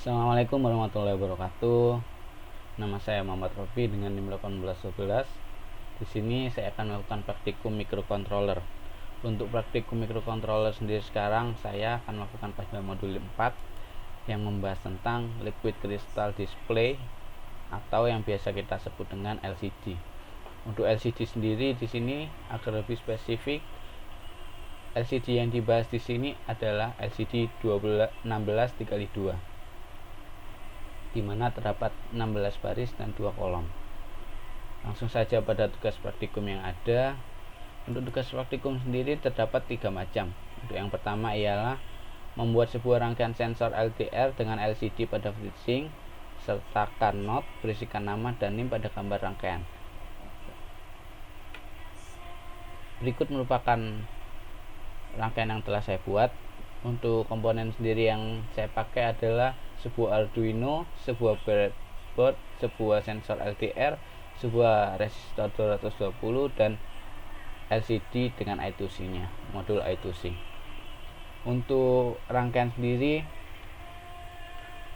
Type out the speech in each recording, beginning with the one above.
Assalamualaikum warahmatullahi wabarakatuh. Nama saya Muhammad Rofi dengan NIM 1812. Di sini saya akan melakukan praktikum microcontroller. Untuk praktikum microcontroller sendiri sekarang saya akan melakukan pada modul 4 yang membahas tentang liquid crystal display atau yang biasa kita sebut dengan LCD. Untuk LCD sendiri di sini agar lebih spesifik, LCD yang dibahas di sini adalah LCD 16:2, di mana terdapat 16 baris dan 2 kolom. Langsung saja pada tugas praktikum yang ada. Untuk tugas praktikum sendiri terdapat 3 macam. Untuk yang pertama ialah membuat sebuah rangkaian sensor LDR dengan LCD pada FreeSync, sertakan not berisikan nama dan NIM pada gambar rangkaian. Berikut merupakan rangkaian yang telah saya buat. Untuk komponen sendiri yang saya pakai adalah sebuah Arduino, sebuah breadboard, sebuah sensor LDR, sebuah resistor 220 dan LCD dengan I2C nya, modul I2C. Untuk rangkaian sendiri,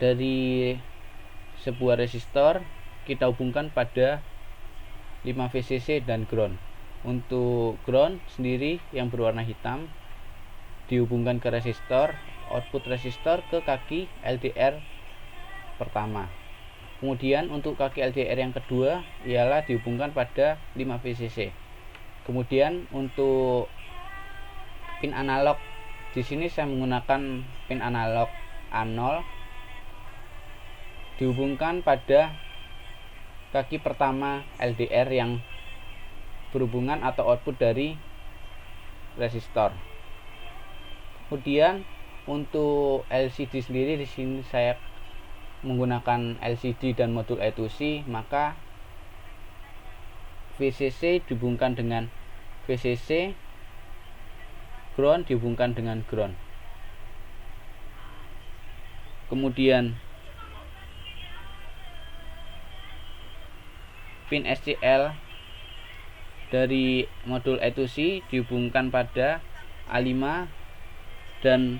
dari sebuah resistor kita hubungkan pada 5 VCC dan ground. Untuk ground sendiri yang berwarna hitam dihubungkan ke resistor, output resistor ke kaki LDR pertama. Kemudian untuk kaki LDR yang kedua ialah dihubungkan pada 5 VCC. Kemudian untuk pin analog, di sini saya menggunakan pin analog A0 dihubungkan pada kaki pertama LDR yang berhubungan atau output dari resistor. Kemudian untuk LCD sendiri di sini saya menggunakan LCD dan modul I2C, maka VCC dihubungkan dengan VCC, ground dihubungkan dengan ground. Kemudian pin SCL dari modul I2C dihubungkan pada A5 dan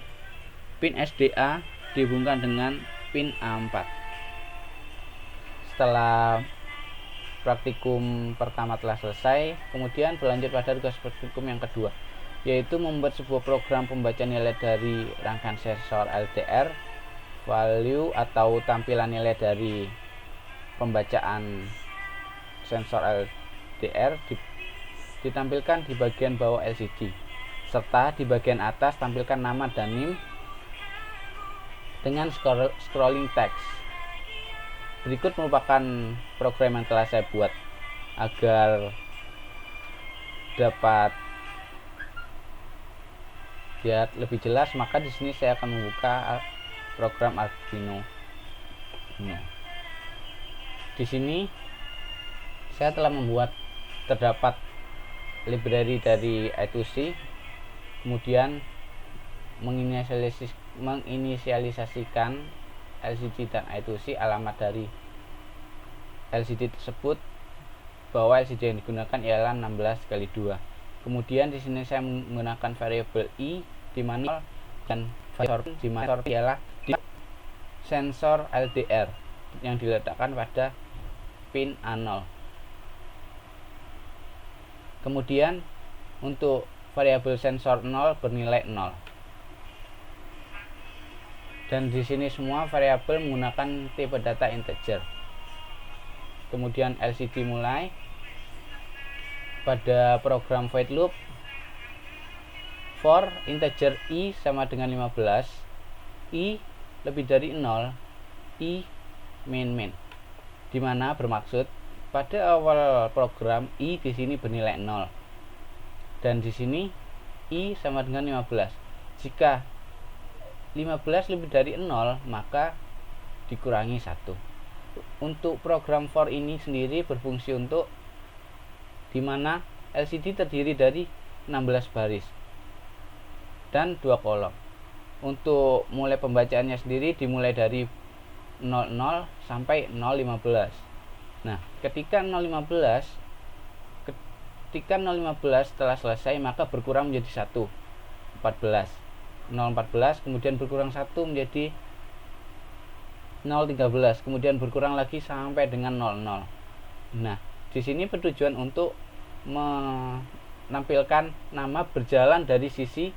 pin SDA dihubungkan dengan pin A4. Setelah praktikum pertama telah selesai, kemudian berlanjut pada tugas praktikum yang kedua, yaitu membuat sebuah program pembaca nilai dari rangkaian sensor LDR. Value atau tampilan nilai dari pembacaan sensor LDR ditampilkan di bagian bawah LCD, serta di bagian atas tampilkan nama dan NIM dengan scrolling text. Berikut merupakan program yang telah saya buat agar dapat lihat lebih jelas, maka di sini saya akan membuka program Arduino. Di sini saya telah membuat, terdapat library dari I2C, kemudian menginisialisasikan LCD dan I2C, alamat dari LCD tersebut bahwa LCD yang digunakan ialah 16:2. Kemudian di sini saya menggunakan variabel i, di mana dan variabel di mana ialah di sensor LDR yang diletakkan pada pin A0. Kemudian untuk variabel sensor 0 bernilai 0. Dan di sini semua variabel menggunakan tipe data integer. Kemudian LCD mulai pada program void loop for integer i sama dengan 15, i lebih dari 0, i min, di mana bermaksud pada awal program i di sini bernilai 0 dan di sini i sama dengan 15. Jika 15 lebih dari 0, maka dikurangi 1. Untuk program for ini sendiri berfungsi untuk di mana LCD terdiri dari 16 baris dan 2 kolom. Untuk mulai pembacaannya sendiri dimulai dari 00 sampai 015. Nah, ketika 015 setelah selesai maka berkurang menjadi 1, 14. 014 kemudian berkurang 1 menjadi 013, kemudian berkurang lagi sampai dengan 00. Nah, di sini bertujuan untuk menampilkan nama berjalan dari sisi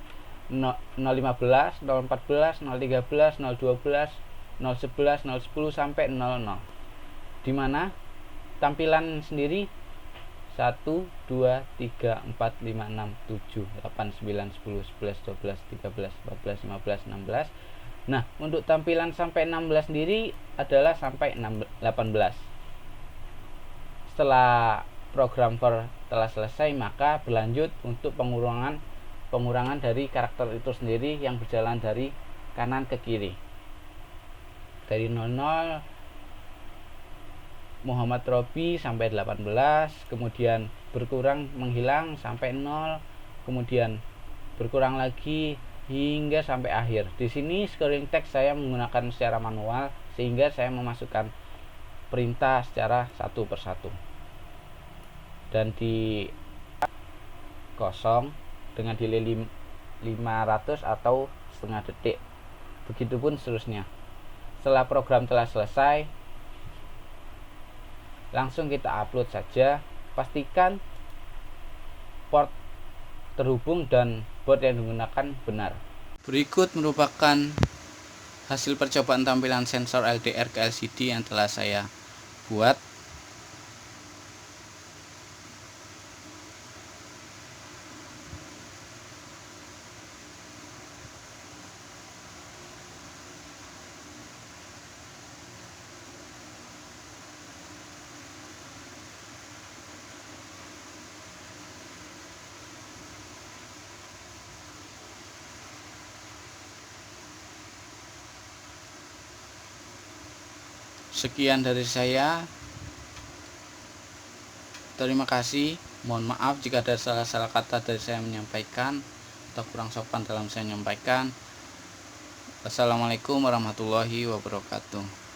015, 014, 013, 012, 011, 010 sampai 00. Di mana tampilan sendiri 1, 2, 3, 4, 5, 6, 7, 8, 9, 10, 11, 12, 13, 14, 15, 16. Nah, untuk tampilan sampai 16 sendiri adalah sampai 18. Setelah program for telah selesai, maka berlanjut untuk pengurangan dari karakter itu sendiri yang berjalan dari kanan ke kiri. Dari 00 Muhammad Robi sampai 18, kemudian berkurang menghilang sampai 0, kemudian berkurang lagi hingga sampai akhir. Di sini scrolling text saya menggunakan secara manual sehingga saya memasukkan perintah secara satu persatu. Dan di kosong dengan delay 500 atau setengah detik. Begitupun seterusnya. Setelah program telah selesai, langsung kita upload saja. Pastikan port terhubung dan board yang digunakan benar. Berikut merupakan hasil percobaan tampilan sensor LDR ke LCD yang telah saya buat. Sekian dari saya. Terima kasih. Mohon maaf jika ada salah-salah kata dari saya menyampaikan atau kurang sopan dalam saya menyampaikan. Wassalamualaikum warahmatullahi wabarakatuh.